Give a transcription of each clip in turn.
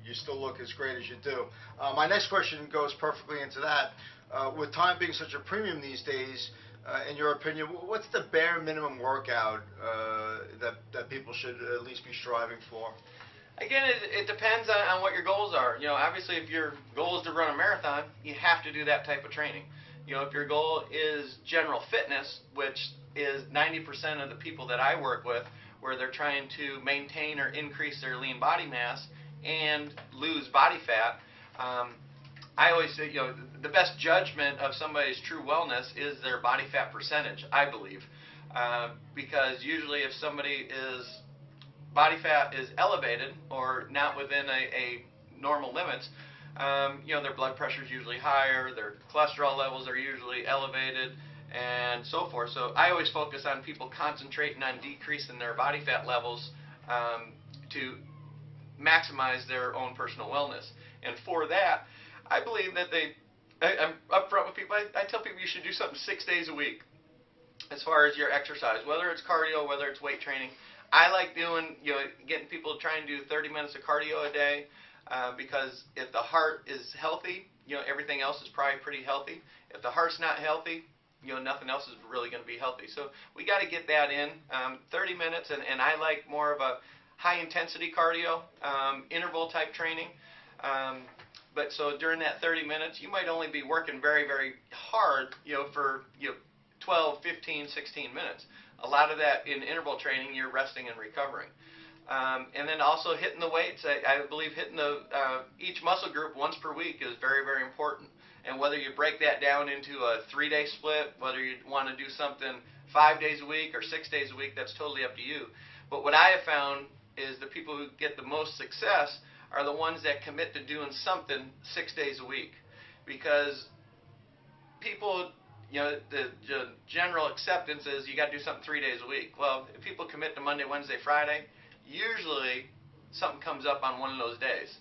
you still look as great as you do. My next question goes perfectly into that. With time being such a premium these days, in your opinion, what's the bare minimum workout that people should at least be striving for? Again, it depends on what your goals are. Obviously, if your goal is to run a marathon, you have to do that type of training. If your goal is general fitness, which is 90% of the people that I work with, where they're trying to maintain or increase their lean body mass and lose body fat, I always say, the best judgment of somebody's true wellness is their body fat percentage, I believe. Because usually if somebody body fat is elevated or not within a normal limits, their blood pressure is usually higher, their cholesterol levels are usually elevated, and so forth. So I always focus on people concentrating on decreasing their body fat levels to maximize their own personal wellness. And for that, I believe that I'm upfront with people. I tell people you should do something 6 days a week as far as your exercise, whether it's cardio, whether it's weight training. I like doing, getting people to try and do 30 minutes of cardio a day because if the heart is healthy, everything else is probably pretty healthy. If the heart's not healthy, nothing else is really going to be healthy. So we got to get that in 30 minutes, and I like more of a high intensity cardio, interval type training. But so during that 30 minutes, you might only be working very, very hard, for 12, 15, 16 minutes. A lot of that in interval training, you're resting and recovering. And then also hitting the weights. I believe hitting each muscle group once per week is very, very important. And whether you break that down into a 3-day split, whether you want to do something 5 days a week or 6 days a week, that's totally up to you. But what I have found is the people who get the most success are the ones that commit to doing something 6 days a week. Because people, the general acceptance is you got to do something 3 days a week. Well, if people commit to Monday, Wednesday, Friday, usually something comes up on one of those days.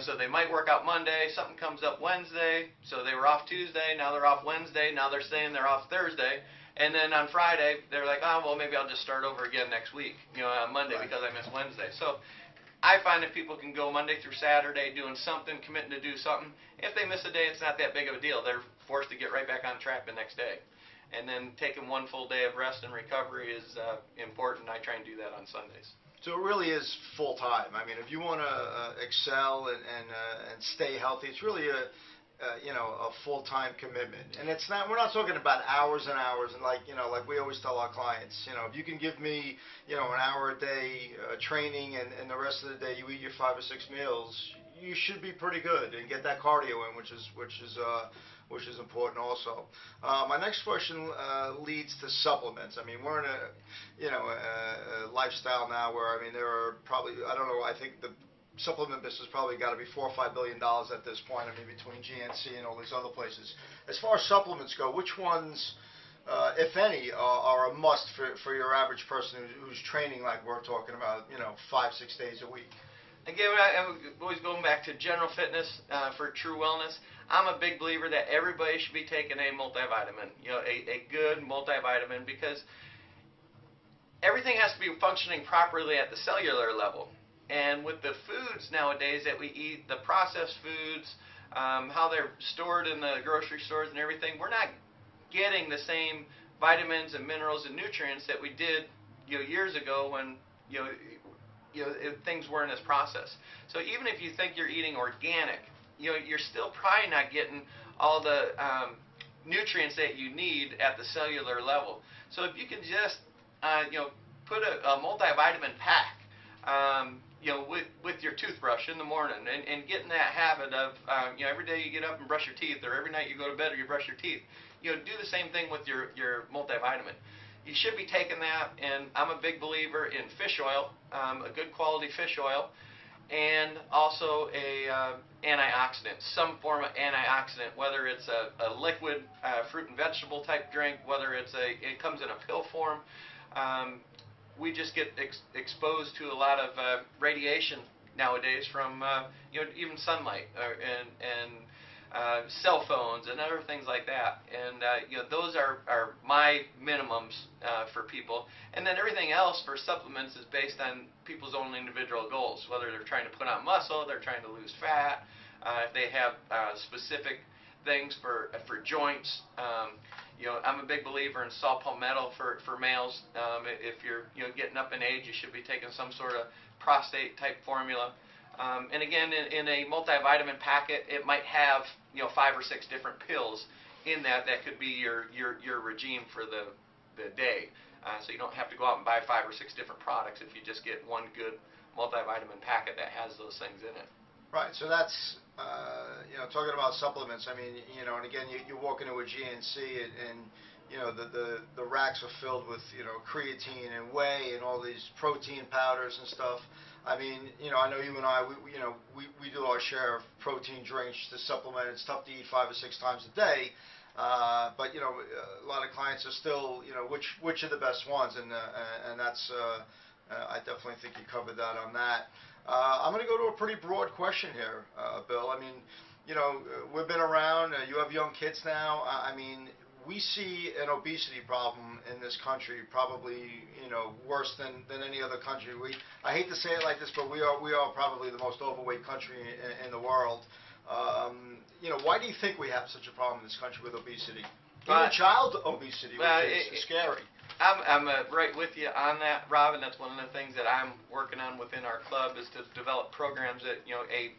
So they might work out Monday, something comes up Wednesday, so they were off Tuesday, now they're off Wednesday, now they're saying they're off Thursday, and then on Friday, they're like, oh, well, maybe I'll just start over again next week, on Monday because I missed Wednesday. So I find that people can go Monday through Saturday doing something, committing to do something. If they miss a day, it's not that big of a deal. They're forced to get right back on track the next day. And then taking one full day of rest and recovery is important. I try and do that on Sundays. So it really is full time. I mean, if you want to excel and stay healthy, it's really a full time commitment. And it's not. We're not talking about hours and hours. And like we always tell our clients, if you can give me an hour a day training and the rest of the day you eat your 5 or 6 meals, you should be pretty good and get that cardio in, which is important also. My next question leads to supplements. I mean, we're in a lifestyle now where, there are probably, I don't know, I think the supplement business probably got to be $4 or $5 billion at this point. Between GNC and all these other places. As far as supplements go, which ones, if any, are a must for your average person who's training like we're talking about, 5, 6 days a week? Again, I'm always going back to general fitness for true wellness. I'm a big believer that everybody should be taking a multivitamin, a good multivitamin, because everything has to be functioning properly at the cellular level. And with the foods nowadays that we eat, the processed foods, how they're stored in the grocery stores and everything, we're not getting the same vitamins and minerals and nutrients that we did years ago when things weren't as processed. So even if you think you're eating organic, you're still probably not getting all the nutrients that you need at the cellular level. So if you can just put a multivitamin pack with your toothbrush in the morning and get in that habit of every day you get up and brush your teeth, or every night you go to bed or you brush your teeth, do the same thing with your multivitamin. You should be taking that, and I'm a big believer in fish oil, a good quality fish oil, and also a antioxidant, some form of antioxidant, whether it's a liquid fruit and vegetable type drink, whether it comes in a pill form. We just get exposed to a lot of radiation nowadays from even sunlight and cell phones and other things like that. And those are my minimums for people. And then everything else for supplements is based on people's own individual goals, whether they're trying to put on muscle, they're trying to lose fat, if they have specific things for joints. I'm a big believer in saw palmetto for males. If you're getting up in age, you should be taking some sort of prostate type formula. And again, in a multivitamin packet, it might have 5 or 6 different pills in that could be your regime for the day. So you don't have to go out and buy 5 or 6 different products if you just get one good multivitamin packet that has those things in it. Right. So that's talking about supplements. I mean, and again, you walk into a GNC and the racks are filled with creatine and whey and all these protein powders and stuff. I mean, I know you and I, we do our share of protein drinks to supplement. It's tough to eat 5 or 6 times a day, but a lot of clients are still, which are the best ones, and that's I definitely think you covered that on that. I'm going to go to a pretty broad question here, Bill. I mean, we've been around. You have young kids now. I mean, we see an obesity problem in this country probably worse than any other country. I hate to say it like this, but we are probably the most overweight country in the world. Why do you think we have such a problem in this country with obesity? Even child obesity, which is scary. I'm right with you on that, Rob, and that's one of the things that I'm working on within our club is to develop programs that a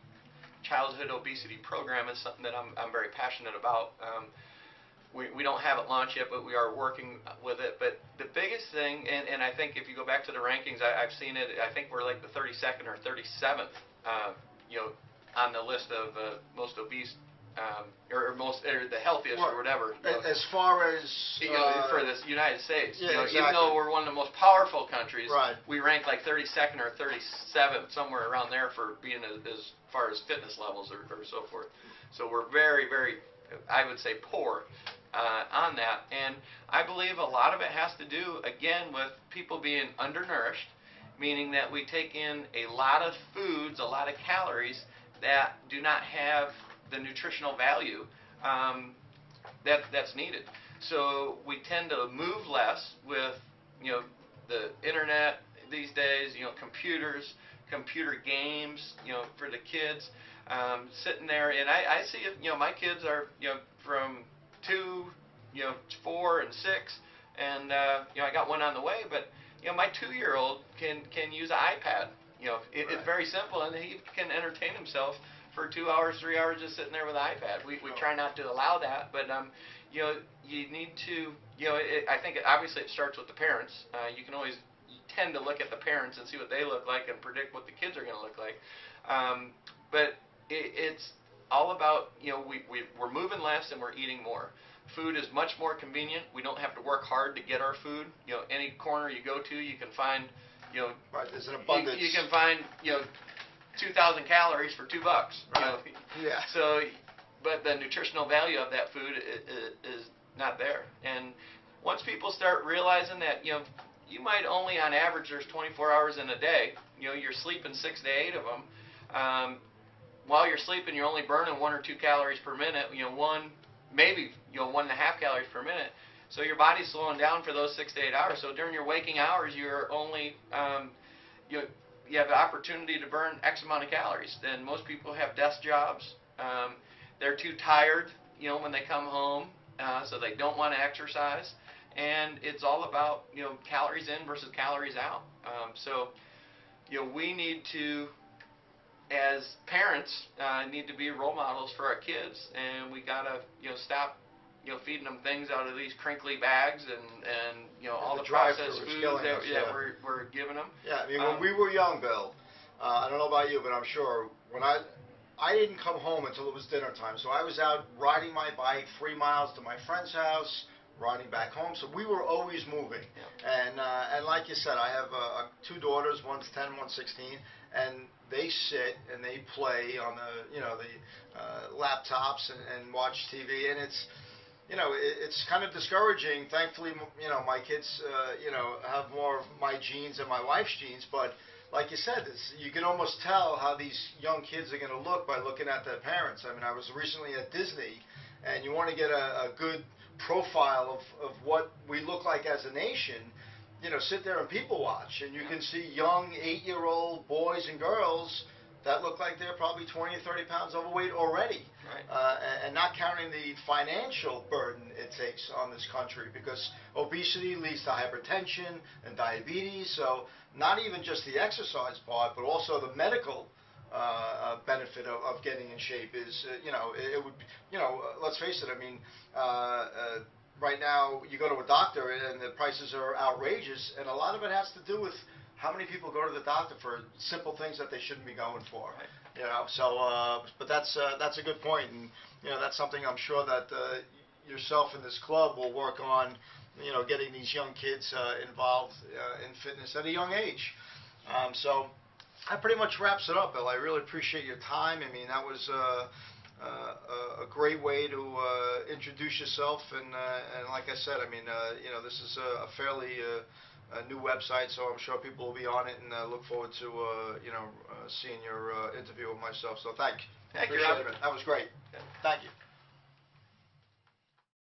childhood obesity program is something that I'm very passionate about. We don't have it launched yet, but we are working with it. But the biggest thing, and I think if you go back to the rankings, I've seen it. I think we're like the 32nd or 37th, on the list of most obese, or the healthiest, or whatever. As far as for the United States, exactly. Even though we're one of the most powerful countries, right. We rank like 32nd or 37th, somewhere around there, for being as far as fitness levels or so forth. So we're very, very, I would say, poor on that. And I believe a lot of it has to do, again, with people being undernourished, meaning that we take in a lot of foods, a lot of calories that do not have the nutritional value that's needed. So we tend to move less with the internet these days, computers, computer games, for the kids, sitting there. And I see it, my kids are from 2, 4 and 6, and I got one on the way, but my 2-year-old can use an iPad. It's very simple, and he can entertain himself for 2 hours, 3 hours just sitting there with an iPad. We try not to allow that, but you need to, I think obviously it starts with the parents. You tend to look at the parents and see what they look like and predict what the kids are going to look like. But it's all about, we're moving less and we're eating more. Food is much more convenient. We don't have to work hard to get our food. Any corner you go to, you can find, right, there's an abundance. You can find, 2,000 calories for $2. Right. Yeah. So, but the nutritional value of that food is not there. And once people start realizing that, you might only, on average, there's 24 hours in a day. You're sleeping 6 to 8 of them. While you're sleeping, you're only burning 1 or 2 calories per minute. Maybe 1.5 calories per minute. So your body's slowing down for those 6 to 8 hours. So during your waking hours, you're only you have the opportunity to burn X amount of calories. Then most people have desk jobs. They're too tired, when they come home, so they don't want to exercise. And it's all about, calories in versus calories out. So, we need to, as parents, need to be role models for our kids, and we gotta, stop, feeding them things out of these crinkly bags and all the processed foods that we're giving them. Yeah, I mean, when we were young, Bill, I don't know about you, but I'm sure when I didn't come home until it was dinner time, so I was out riding my bike 3 miles to my friend's house, riding back home, so we were always moving. Yeah. And like you said, I have 2 daughters, one's 10, one's 16, and they sit and they play on the laptops and watch TV, and it's kind of discouraging. Thankfully, my kids, have more of my genes than my wife's genes, but like you said, you can almost tell how these young kids are going to look by looking at their parents. I mean, I was recently at Disney, and you want to get a good profile of what we look like as a nation. You know, sit there and people watch, and you can see young 8-year-old boys and girls that look like they're probably 20 or 30 pounds overweight already. Right. And not counting the financial burden it takes on this country, because obesity leads to hypertension and diabetes. So not even just the exercise part, but also the medical benefit of getting in shape is, it would, let's face it, I mean, right now you go to a doctor and the prices are outrageous, and a lot of it has to do with how many people go to the doctor for simple things that they shouldn't be going for. Right. So but that's a good point, and that's something I'm sure that yourself and this club will work on, getting these young kids involved in fitness at a young age. So that pretty much wraps it up, Bill. I really appreciate your time. I mean, that was a great way to introduce yourself, and like I said, I mean, this is a fairly a new website, so I'm sure people will be on it, and look forward to seeing your interview with myself. So thank you. Thank you, Appreciate Robert. it. That was great. Okay. Thank you.